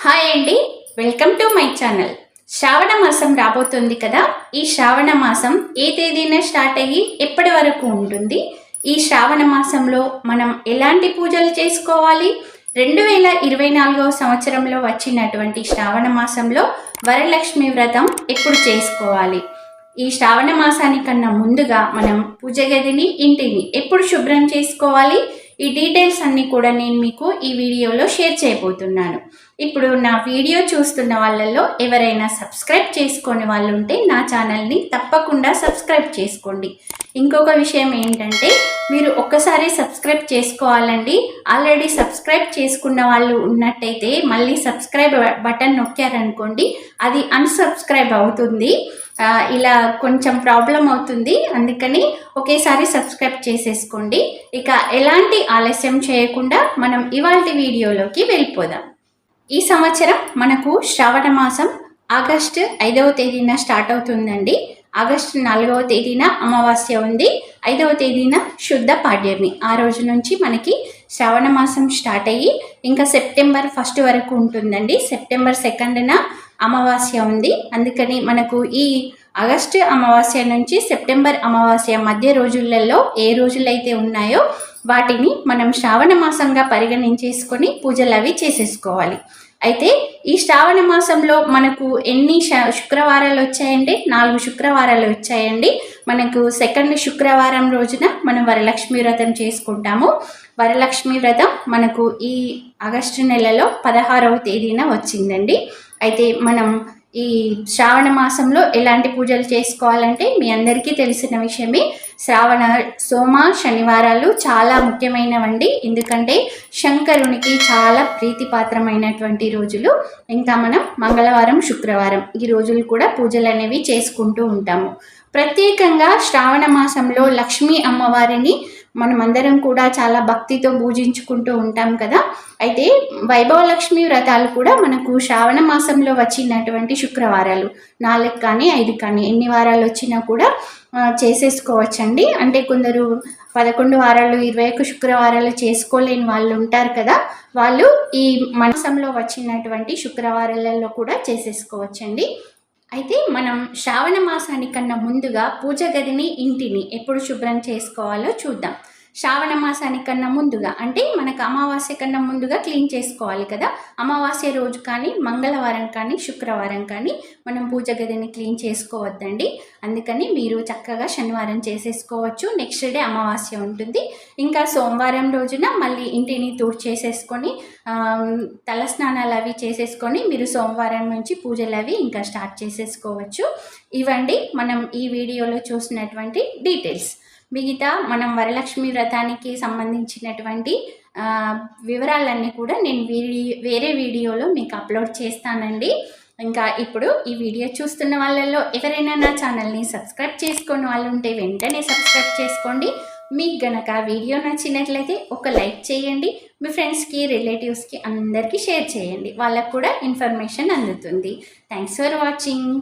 Hi అండి, welcome to my channel. శ్రావణ మాసం రాబోతుంది కదా. ఈ శ్రావణ మాసం ఏ తేదీన స్టార్ట్ అయ్యి ఎప్పటి వరకు ఉంటుంది? ఈ శ్రావణ మాసంలో మనం ఎలాంటి పూజలు చేసుకోవాలి? 2024 సంవత్సరంలో వచ్చినటువంటి శ్రావణ మాసంలో వరలక్ష్మి వ్రతం ఎప్పుడు చేసుకోవాలి? ఈ శ్రావణ మాసానికన్నా ముందుగా మనం పూజ గదిని, ఇంటిని ఎప్పుడు శుభ్రం చేసుకోవాలి? ఈ డీటెయిల్స్ అన్నీ కూడా నేను మీకు ఈ వీడియోలో షేర్ చేయబోతున్నాను. ఇప్పుడు నా వీడియో చూస్తున్న వాళ్ళల్లో ఎవరైనా సబ్స్క్రైబ్ చేసుకొని వాళ్ళు ఉంటే నా ఛానల్ని తప్పకుండా సబ్స్క్రైబ్ చేసుకోండి. ఇంకొక విషయం ఏంటంటే, మీరు ఒక్కసారి సబ్స్క్రైబ్ చేసుకోవాలండి. ఆల్రెడీ సబ్స్క్రైబ్ చేసుకున్న వాళ్ళు ఉన్నట్టయితే మళ్ళీ సబ్స్క్రైబ్ బటన్ నొక్కారనుకోండి, అది అన్సబ్స్క్రైబ్ అవుతుంది. ఇలా కొంచెం ప్రాబ్లం అవుతుంది. అందుకని ఒకేసారి సబ్స్క్రైబ్ చేసేసుకోండి. ఇక ఎలాంటి ఆలస్యం చేయకుండా మనం ఇవాల్టి వీడియోలోకి వెళ్ళిపోదాం. ఈ సంవత్సరం మనకు శ్రావణ మాసం ఆగస్టు 5వ తేదీన స్టార్ట్ అవుతుందండి. ఆగస్టు 4వ తేదీన అమావాస్య ఉంది. 5వ తేదీన శుద్ధ పాడ్యమి. ఆ రోజు నుంచి మనకి శ్రావణ మాసం స్టార్ట్ అయ్యి ఇంకా సెప్టెంబర్ 1 వరకు ఉంటుందండి. సెప్టెంబర్ 2న అమావాస్య ఉంది. అందుకని మనకు ఈ ఆగస్టు అమావాస్య నుంచి సెప్టెంబర్ అమావాస్య మధ్య రోజులలో ఏ రోజులైతే ఉన్నాయో వాటిని మనం శ్రావణ మాసంగా పరిగణించేసుకొని పూజలు అవి చేసేసుకోవాలి. అయితే ఈ శ్రావణ మాసంలో మనకు ఎన్ని శుక్రవారాలు వచ్చాయంటే 4 శుక్రవారాలు వచ్చాయండి. మనకు సెకండ్ శుక్రవారం రోజున మనం వరలక్ష్మి వ్రతం చేసుకుంటాము. వరలక్ష్మి వ్రతం మనకు ఈ ఆగస్టు నెలలో 16వ తేదీన వచ్చిందండి. అయితే మనం ఈ శ్రావణ మాసంలో ఎలాంటి పూజలు చేసుకోవాలంటే మీ అందరికీ తెలిసిన విషయమే. శ్రావణ సోమ శనివారాలు చాలా ముఖ్యమైనవండి. ఎందుకంటే శంకరునికి చాలా ప్రీతిపాత్రమైనటువంటి రోజులు. ఇంకా మనం మంగళవారం, శుక్రవారం ఈ రోజులు కూడా పూజలు అనేవి చేసుకుంటూ ఉంటాము. ప్రత్యేకంగా శ్రావణ మాసంలో లక్ష్మీ అమ్మవారిని మనమందరం కూడా చాలా భక్తితో పూజించుకుంటూ ఉంటాం కదా. అయితే వైభవలక్ష్మి వ్రతాలు కూడా మనకు శ్రావణ మాసంలో వచ్చినటువంటి శుక్రవారాలు 4 కానీ 5 కానీ ఎన్ని వారాలు వచ్చినా కూడా చేసేసుకోవచ్చండి. అంటే కొందరు 11 వారాలు 21 శుక్రవారాలు చేసుకోలేని వాళ్ళు ఉంటారు కదా. వాళ్ళు ఈ మాసంలో వచ్చినటువంటి శుక్రవారాలలో కూడా చేసేసుకోవచ్చండి. అయితే మనం శ్రావణ మాసానికన్నా ముందుగా పూజ గదిని, ఇంటిని ఎప్పుడు శుభ్రం చేసుకోవాలో చూద్దాం. శ్రావణ మాసానికన్నా ముందుగా అంటే మనకు అమావాస్య కన్నా ముందుగా క్లీన్ చేసుకోవాలి కదా. అమావాస్య రోజు కానీ, మంగళవారం కానీ, శుక్రవారం కానీ మనం పూజ గదిని క్లీన్ చేసుకోవద్దండి. అందుకని మీరు చక్కగా శనివారం చేసేసుకోవచ్చు. నెక్స్ట్ డే అమావాస్య ఉంటుంది. ఇంకా సోమవారం రోజున మళ్ళీ ఇంటిని తుడిచేసేసుకొని తలస్నానాలు అవి చేసేసుకొని మీరు సోమవారం నుంచి పూజలు అవి ఇంకా స్టార్ట్ చేసేసుకోవచ్చు. ఇవండి మనం ఈ వీడియోలో చూసినటువంటి డీటెయిల్స్. మిగతా మనం వరలక్ష్మి వ్రతానికి సంబంధించినటువంటి వివరాలన్నీ కూడా నేను వేరే వీడియోలో మీకు అప్లోడ్ చేస్తానండి. ఇంకా ఇప్పుడు ఈ వీడియో చూస్తున్న వాళ్ళల్లో ఎవరైనా నా ఛానల్ని సబ్స్క్రైబ్ చేసుకున్న వాళ్ళు ఉంటే వెంటనే సబ్స్క్రైబ్ చేసుకోండి. మీకు గనక వీడియో నచ్చినట్లయితే ఒక లైక్ చేయండి. మీ ఫ్రెండ్స్కి, రిలేటివ్స్కి అందరికీ షేర్ చేయండి. వాళ్ళకు కూడా ఇన్ఫర్మేషన్ అందుతుంది. Thanks for watching.